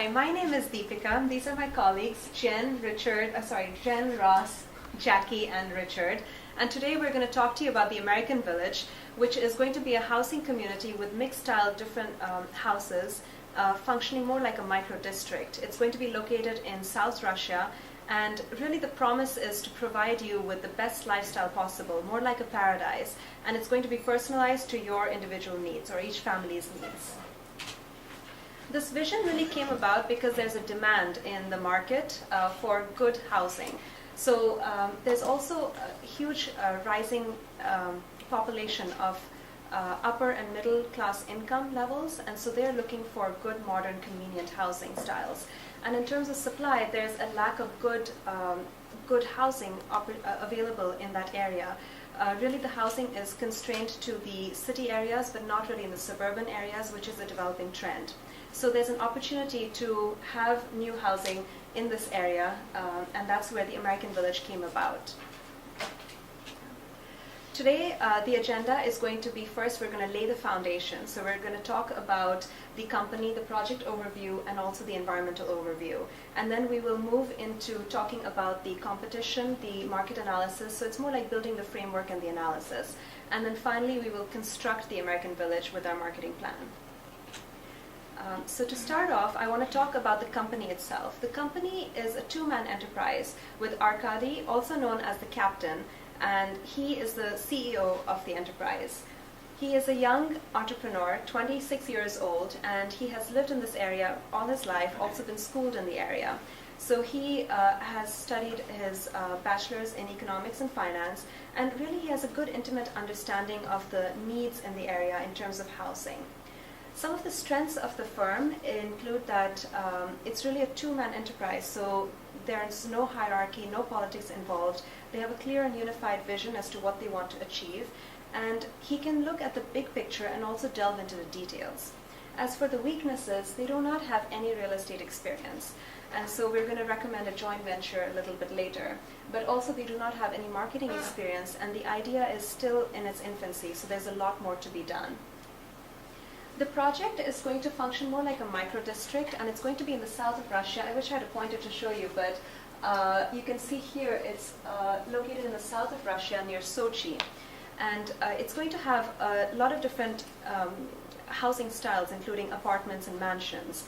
Hi, my name is Deepika. These are my colleagues, Jen, Ross, Jackie, and Richard. And today we're going to talk to you about the American Village, which is going to be a housing community with mixed-style different houses, functioning more like a micro-district. It's going to be located in South Russia, and really the promise is to provide you with the best lifestyle possible, more like a paradise, and it's going to be personalized to your individual needs or each family's needs. This vision really came about because there's a demand in the market for good housing. So there's also a huge rising population of upper and middle class income levels, and so they're looking for good, modern, convenient housing styles. And in terms of supply, there's a lack of good housing available in that area. Really the housing is constrained to the city areas, but not really in the suburban areas, which is a developing trend. So there's an opportunity to have new housing in this area, and that's where the American Village came about. Today, the agenda is going to be, first we're going to lay the foundation. So we're going to talk about the company, the project overview, and also the environmental overview. And then we will move into talking about the competition, the market analysis. So it's more like building the framework and the analysis. And then finally, we will construct the American Village with our marketing plan. So to start off, I want to talk about the company itself. The company is a two-man enterprise with Arkady, also known as the Captain, and he is the CEO of the enterprise. He is a young entrepreneur, 26 years old, and he has lived in this area all his life, also been schooled in the area. So he has studied his bachelor's in economics and finance, and really he has a good intimate understanding of the needs in the area in terms of housing. Some of the strengths of the firm include that it's really a two-man enterprise, so there's no hierarchy, no politics involved. They have a clear and unified vision as to what they want to achieve, and he can look at the big picture and also delve into the details. As for the weaknesses, they do not have any real estate experience, and so we're going to recommend a joint venture a little bit later. But also they do not have any marketing experience, and the idea is still in its infancy, so there's a lot more to be done. The project is going to function more like a micro-district, and it's going to be in the south of Russia. I wish I had a pointer to show you, but you can see here it's located in the south of Russia near Sochi. And it's going to have a lot of different housing styles, including apartments and mansions.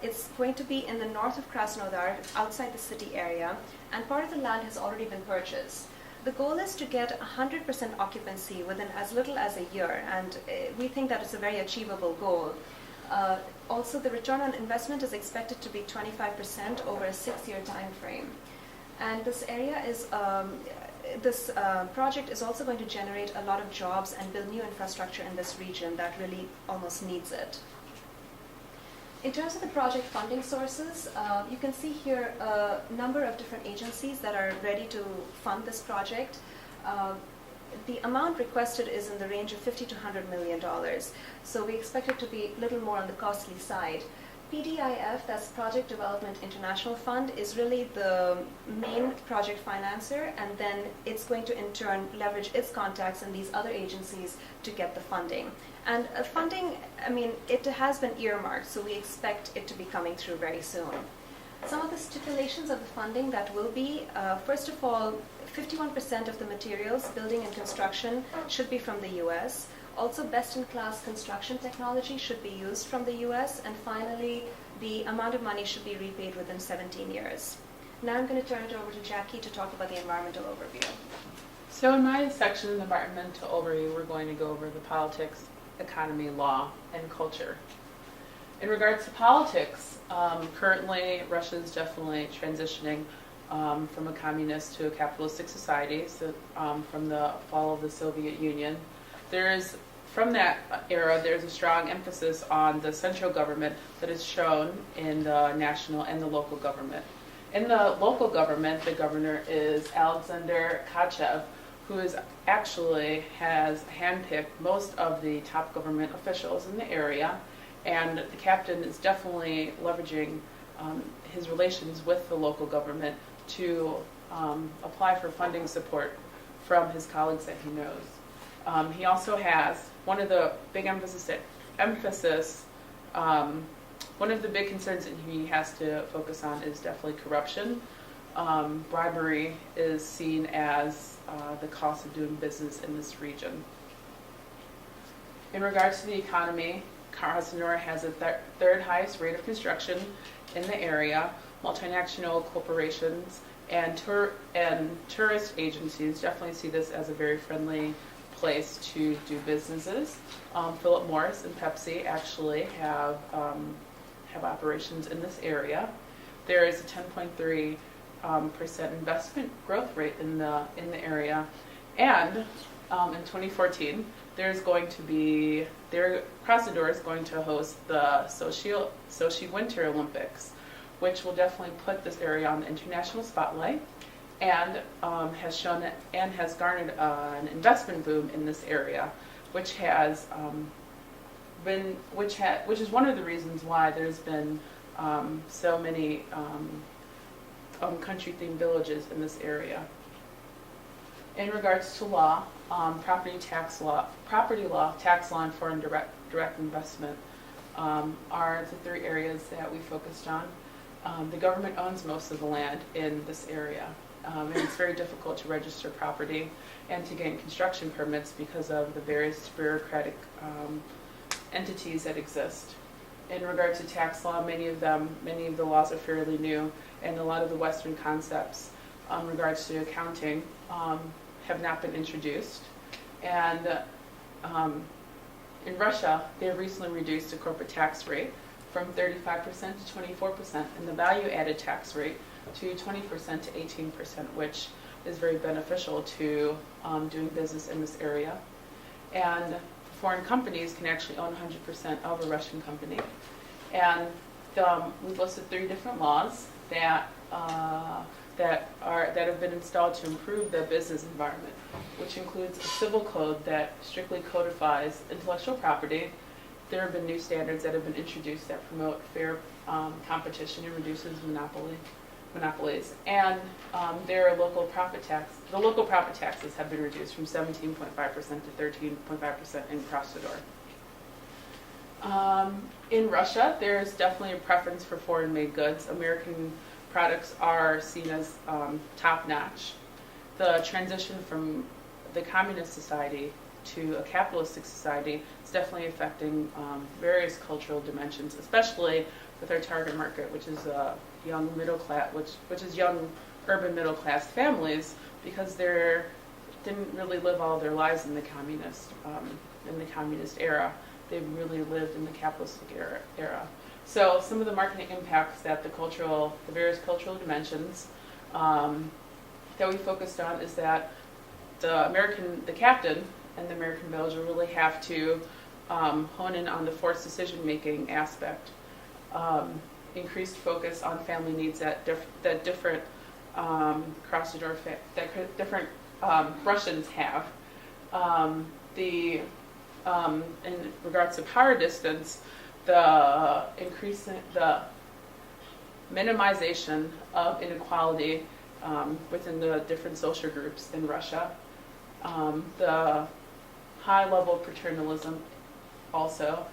It's going to be in the north of Krasnodar, outside the city area, and part of the land has already been purchased. The goal is to get 100% occupancy within as little as a year, and we think that it's a very achievable goal. Also, the return on investment is expected to be 25% over a 6-year time frame. And this area is, project is also going to generate a lot of jobs and build new infrastructure in this region that really almost needs it. In terms of the project funding sources, you can see here a number of different agencies that are ready to fund this project. The amount requested is in the range of $50 to $100 million, so we expect it to be a little more on the costly side. PDIF, that's Project Development International Fund, is really the main project financer, and then it's going to in turn leverage its contacts in these other agencies to get the funding. And funding, it has been earmarked, so we expect it to be coming through very soon. Some of the stipulations of the funding that will be, first of all, 51% of the materials, building and construction, should be from the US. Also, best-in-class construction technology should be used from the US. And finally, the amount of money should be repaid within 17 years. Now I'm going to turn it over to Jackie to talk about the environmental overview. So in my section, the environmental overview, we're going to go over the politics, economy, law, and culture. In regards to politics, currently Russia is definitely transitioning from a communist to a capitalistic society, so from the fall of the Soviet Union. From that era, there's a strong emphasis on the central government that is shown in the national and the local government. In the local government, the governor is Alexander Kachev, who has handpicked most of the top government officials in the area, and the captain is definitely leveraging his relations with the local government to apply for funding support from his colleagues that he knows. He also has one of the big emphasis One of the big concerns that the community has to focus on is definitely corruption. Bribery is seen as the cost of doing business in this region. In regards to the economy, Casa Nora has the third highest rate of construction in the area. Multinational corporations and tourist agencies definitely see this as a very friendly place to do businesses. Philip Morris and Pepsi actually have operations in this area. There is a 10.3% investment growth rate in the area, and in 2014, Casa Nora is going to host the Sochi Winter Olympics, which will definitely put this area on the international spotlight, and has garnered an investment boom in this area, which is one of the reasons why there's been so many country-themed villages in this area. In regards to law, property law, tax law, and foreign direct investment are the three areas that we focused on. The government owns most of the land in this area, and it's very difficult to register property and to gain construction permits because of the various bureaucratic entities that exist. In regard to tax law, many of the laws are fairly new, and a lot of the Western concepts in regards to accounting have not been introduced. And in Russia, they have recently reduced the corporate tax rate from 35% to 24%, and the value-added tax rate to 20% to 18%, which is very beneficial to doing business in this area. And foreign companies can actually own 100% of a Russian company. And we've listed 3 different laws that have been installed to improve the business environment, which includes a civil code that strictly codifies intellectual property. There have been new standards that have been introduced that promote fair competition and reduces monopolies. And there are local profit tax. The local profit taxes have been reduced from 17.5% to 13.5% in Casa Nora. In Russia, there's definitely a preference for foreign-made goods. American products are seen as top-notch. The transition from the communist society to a capitalistic society is definitely affecting various cultural dimensions, especially with our target market, which is young middle class, which is young urban middle class families, because they didn't really live all their lives in the communist era. They really lived in the capitalistic era. So some of the marketing impacts that the various cultural dimensions that we focused on is that the captain and the American village really have to hone in on the forced decision-making aspect. Increased focus on family needs that different different Russians have. In regards to power distance, the minimization of inequality within the different social groups in Russia, the high level of paternalism also,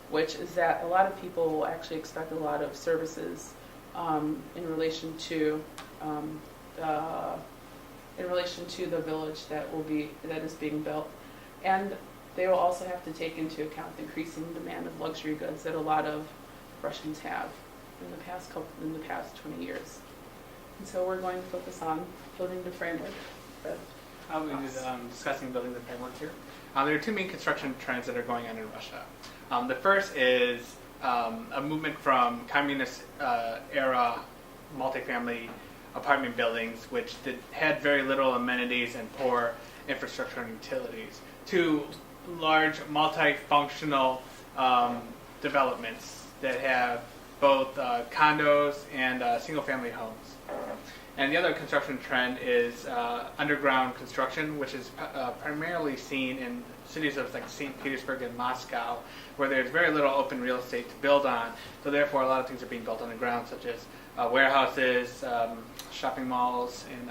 which is that a lot of people will actually expect a lot of services in relation to the village that is being built, and they will also have to take into account the increasing demand of luxury goods that a lot of Russians have in the past 20 years. And so we're going to focus on building the framework. I'll be discussing building the framework here. There are 2 main construction trends that are going on in Russia. The first is a movement from communist era multifamily apartment buildings, which had very little amenities and poor infrastructure and utilities, to large multifunctional developments that have both condos and single-family homes. And the other construction trend is underground construction, which is primarily seen in cities of like St. Petersburg and Moscow, where there's very little open real estate to build on. So therefore, a lot of things are being built on the ground, such as warehouses, shopping malls, and